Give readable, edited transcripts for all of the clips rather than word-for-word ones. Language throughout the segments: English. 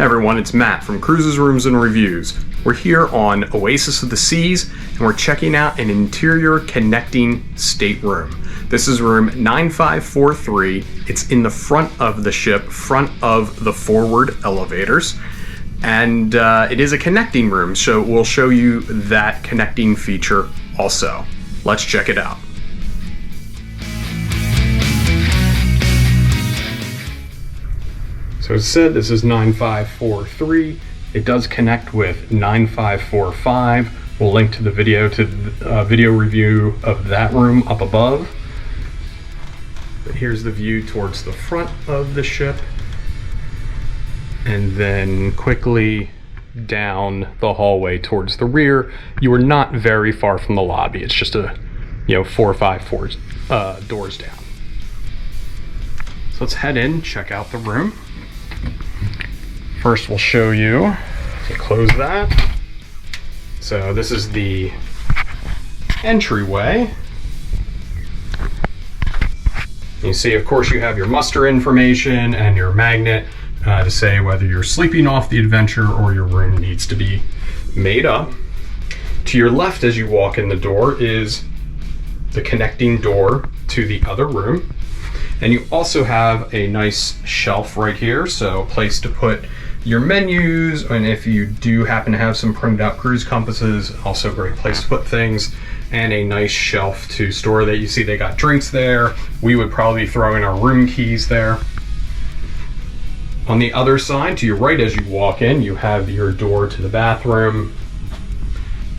Everyone, it's Matt from Cruises, Rooms, and Reviews. We're here on Oasis of the Seas, and we're checking out an interior connecting stateroom. This is room 9543. It's in the front of the ship, front of the forward elevators, and it is a connecting room, so we'll show you that connecting feature also. Let's check it out. So as said, this is 9543. It does connect with 9545. We'll link to the video review of that room up above. But here's the view towards the front of the ship, and then quickly down the hallway towards the rear. You are not very far from the lobby. It's just 4 or 5 doors down. So let's head in, check out the room. First, we'll show you, so close that. So this is the entryway. You see, of course, you have your muster information and your magnet to say whether you're sleeping off the adventure or your room needs to be made up. To your left as you walk in the door is the connecting door to the other room. And you also have a nice shelf right here, so a place to put your menus, and if you do happen to have some printed out cruise compasses, also a great place to put things, and a nice shelf to store that. You see they got drinks there. We would probably throw in our room keys there. On the other side, to your right as you walk in, you have your door to the bathroom,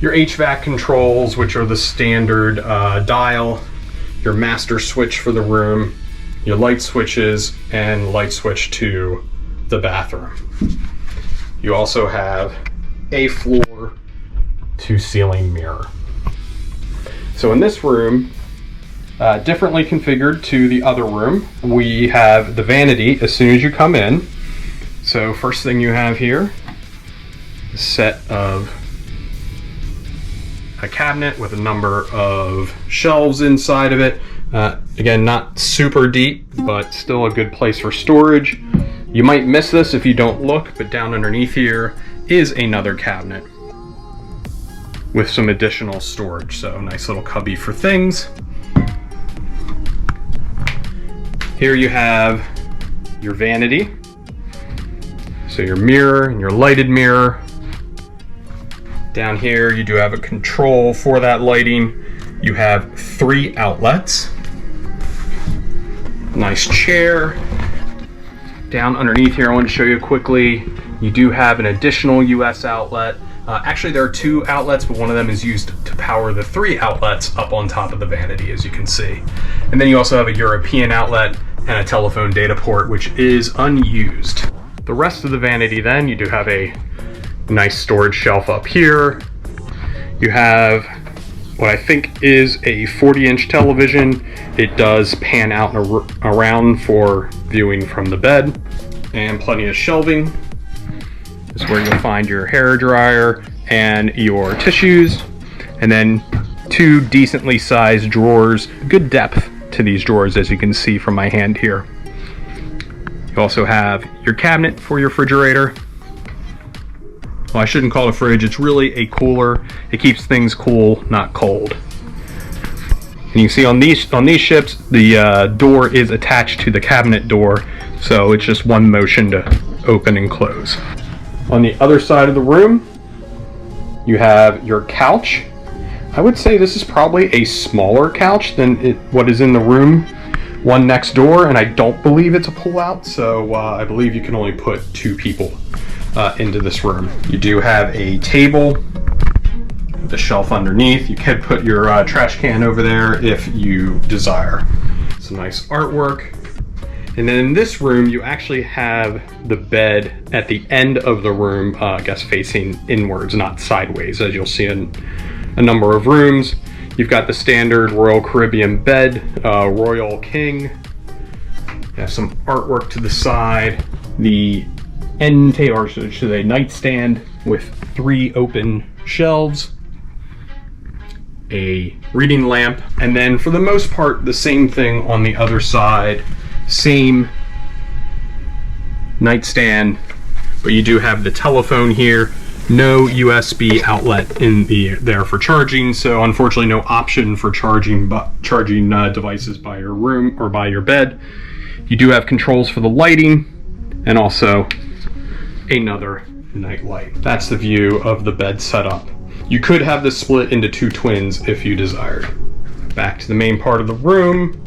your HVAC controls, which are the standard dial, your master switch for the room, your light switches, and light switch to the bathroom. You also have a floor to ceiling mirror. So in this room, differently configured to the other room, we have the vanity as soon as you come in. So first thing you have here, a set of a cabinet with a number of shelves inside of it. Again, not super deep, but still a good place for storage. You might miss this if you don't look, but down underneath here is another cabinet with some additional storage. So nice little cubby for things. Here you have your vanity. So your mirror and your lighted mirror. Down here you do have a control for that lighting. You have 3 outlets. Nice chair. Down underneath here, I want to show you quickly, you do have an additional US outlet. Actually, there are 2 outlets, but one of them is used to power the 3 outlets up on top of the vanity, as you can see. And then you also have a European outlet and a telephone data port, which is unused. The rest of the vanity then, you do have a nice storage shelf up here. You have what I think is a 40-inch television. It does pan out and around for viewing from the bed, and plenty of shelving. This is where you'll find your hair dryer and your tissues, and then 2 decently sized drawers. Good depth to these drawers, as you can see from my hand here. You also have your cabinet for your refrigerator. Well, I shouldn't call it a fridge, it's really a cooler. It keeps things cool, not cold. And you see on these ships, the door is attached to the cabinet door, so it's just one motion to open and close. On the other side of the room, you have your couch. I would say this is probably a smaller couch than what is in the room one next door, and I don't believe it's a pull-out, so I believe you can only put 2 people into this room. You do have a table with a shelf underneath. You can put your trash can over there if you desire. Some nice artwork. And then in this room, you actually have the bed at the end of the room, I guess facing inwards, not sideways, as you'll see in a number of rooms. You've got the standard Royal Caribbean bed, Royal King. You have some artwork to the side. The end table, or should I say nightstand, with 3 open shelves, a reading lamp, and then for the most part the same thing on the other side. Same nightstand but you do have the telephone here. No USB outlet in there for charging, so unfortunately no option for charging devices by your room or by your bed. You do have controls for the lighting and also another night light. That's the view of the bed setup. You could have this split into 2 twins if you desired. Back to the main part of the room.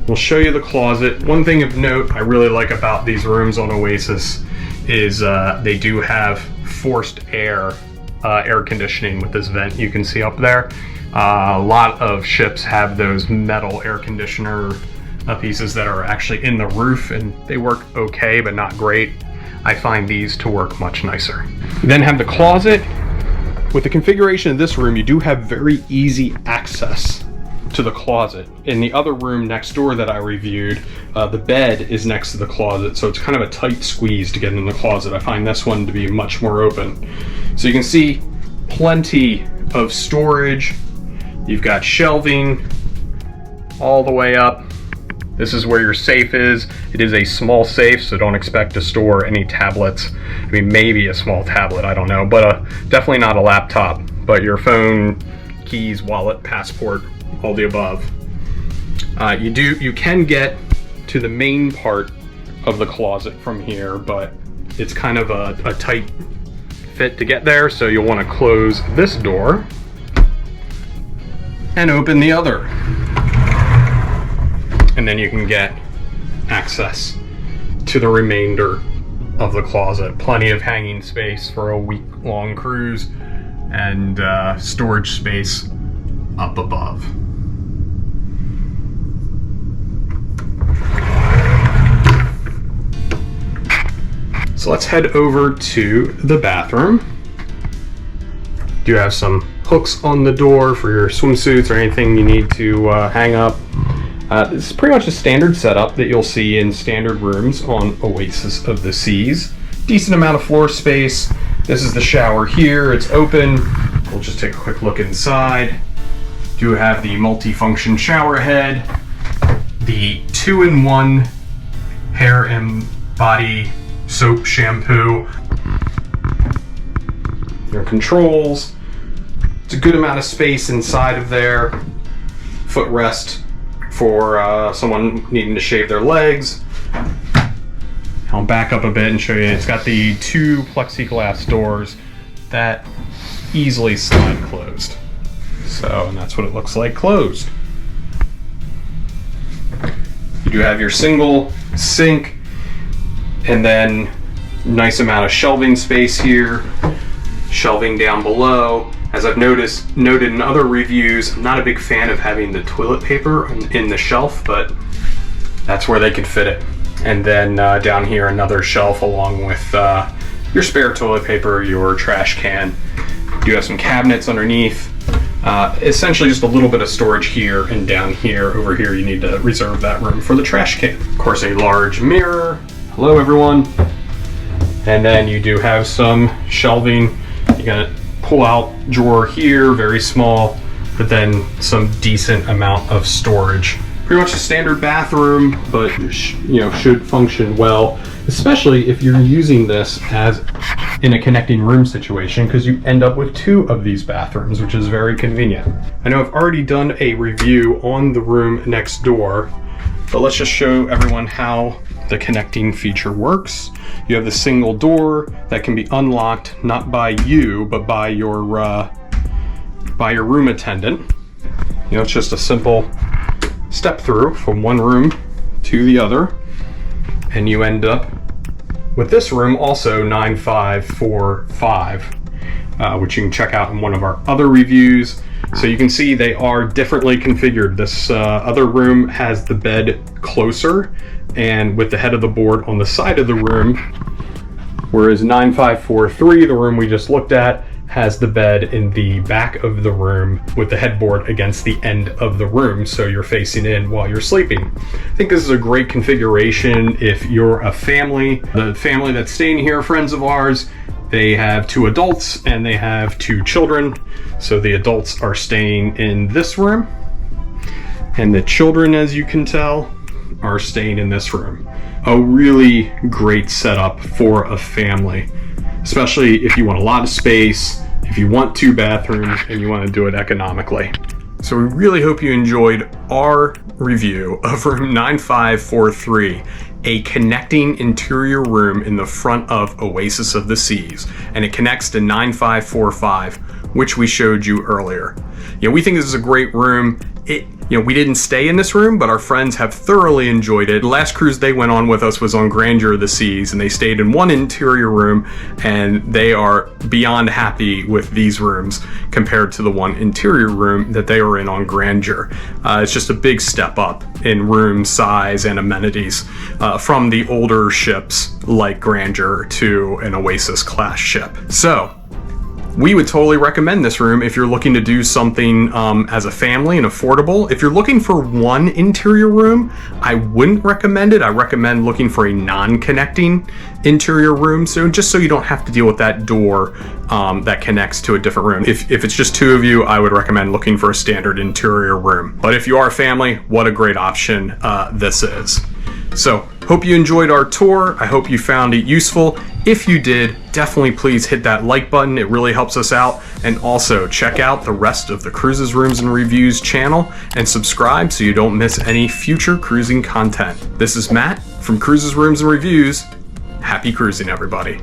We'll show you the closet. One thing of note I really like about these rooms on Oasis is they do have forced air conditioning with this vent you can see up there. A lot of ships have those metal air conditioner pieces that are actually in the roof, and they work okay but not great. I find these to work much nicer. You then have the closet. With the configuration of this room, you do have very easy access to the closet. In the other room next door that I reviewed, the bed is next to the closet, so it's kind of a tight squeeze to get in the closet. I find this one to be much more open. So you can see plenty of storage. You've got shelving all the way up. This is where your safe is. It is a small safe, so don't expect to store any tablets. I mean, maybe a small tablet, I don't know, but definitely not a laptop. But your phone, keys, wallet, passport, all the above. You can get to the main part of the closet from here, but it's kind of a tight fit to get there, so you'll want to close this door and open the other. And then you can get access to the remainder of the closet. Plenty of hanging space for a week-long cruise, and storage space up above. So let's head over to the bathroom. Do have some hooks on the door for your swimsuits or anything you need to hang up. This is pretty much a standard setup that you'll see in standard rooms on Oasis of the Seas. Decent amount of floor space. This is the shower here. It's open. We'll just take a quick look inside. Do have the multi-function shower head, the 2-in-1 hair and body soap shampoo, your controls. It's a good amount of space inside of there. Footrest for someone needing to shave their legs. I'll back up a bit and show you. It's got the 2 plexiglass doors that easily slide closed. So, and that's what it looks like closed. You do have your single sink, and then nice amount of shelving space here. Shelving down below. As I've noted in other reviews, I'm not a big fan of having the toilet paper in the shelf, but that's where they can fit it. And then down here, another shelf along with your spare toilet paper, your trash can. You have some cabinets underneath. Essentially just a little bit of storage here and down here. Over here, you need to reserve that room for the trash can. Of course, a large mirror. Hello, everyone. And then you do have some shelving. You got a pull-out drawer here, very small, but then some decent amount of storage. Pretty much a standard bathroom, but should function well, especially if you're using this as in a connecting room situation, because you end up with 2 of these bathrooms, which is very convenient. I know I've already done a review on the room next door, but let's just show everyone how the connecting feature works. You have the single door that can be unlocked not by you, but by your room attendant. It's just a simple step through from one room to the other, and you end up with this room also 9545, which you can check out in one of our other reviews. So you can see they are differently configured. This other room has the bed closer and with the head of the board on the side of the room, whereas 9543, the room we just looked at, has the bed in the back of the room with the headboard against the end of the room, so you're facing in while you're sleeping. I think this is a great configuration if you're a family. The family that's staying here are friends of ours. They have 2 adults and they have 2 children. So the adults are staying in this room, and the children, as you can tell, are staying in this room. A really great setup for a family, especially if you want a lot of space, if you want 2 bathrooms, and you want to do it economically. So we really hope you enjoyed our review of room 9543, a connecting interior room in the front of Oasis of the Seas, and it connects to 9545, which we showed you earlier. We think this is a great room. We didn't stay in this room, but our friends have thoroughly enjoyed it. The last cruise they went on with us was on Grandeur of the Seas, and they stayed in one interior room, and they are beyond happy with these rooms compared to the one interior room that they were in on Grandeur. It's just a big step up in room size and amenities from the older ships like Grandeur to an Oasis class ship. So we would totally recommend this room if you're looking to do something as a family and affordable. If you're looking for one interior room, I wouldn't recommend it. I recommend looking for a non-connecting interior room, so just so you don't have to deal with that door that connects to a different room. If it's just 2 of you, I would recommend looking for a standard interior room. But if you are a family, what a great option this is. So, hope you enjoyed our tour. I hope you found it useful. If you did, definitely please hit that like button. It really helps us out. And also check out the rest of the Cruises, Rooms, and Reviews channel and subscribe so you don't miss any future cruising content. This is Matt from Cruises, Rooms, and Reviews. Happy cruising, everybody.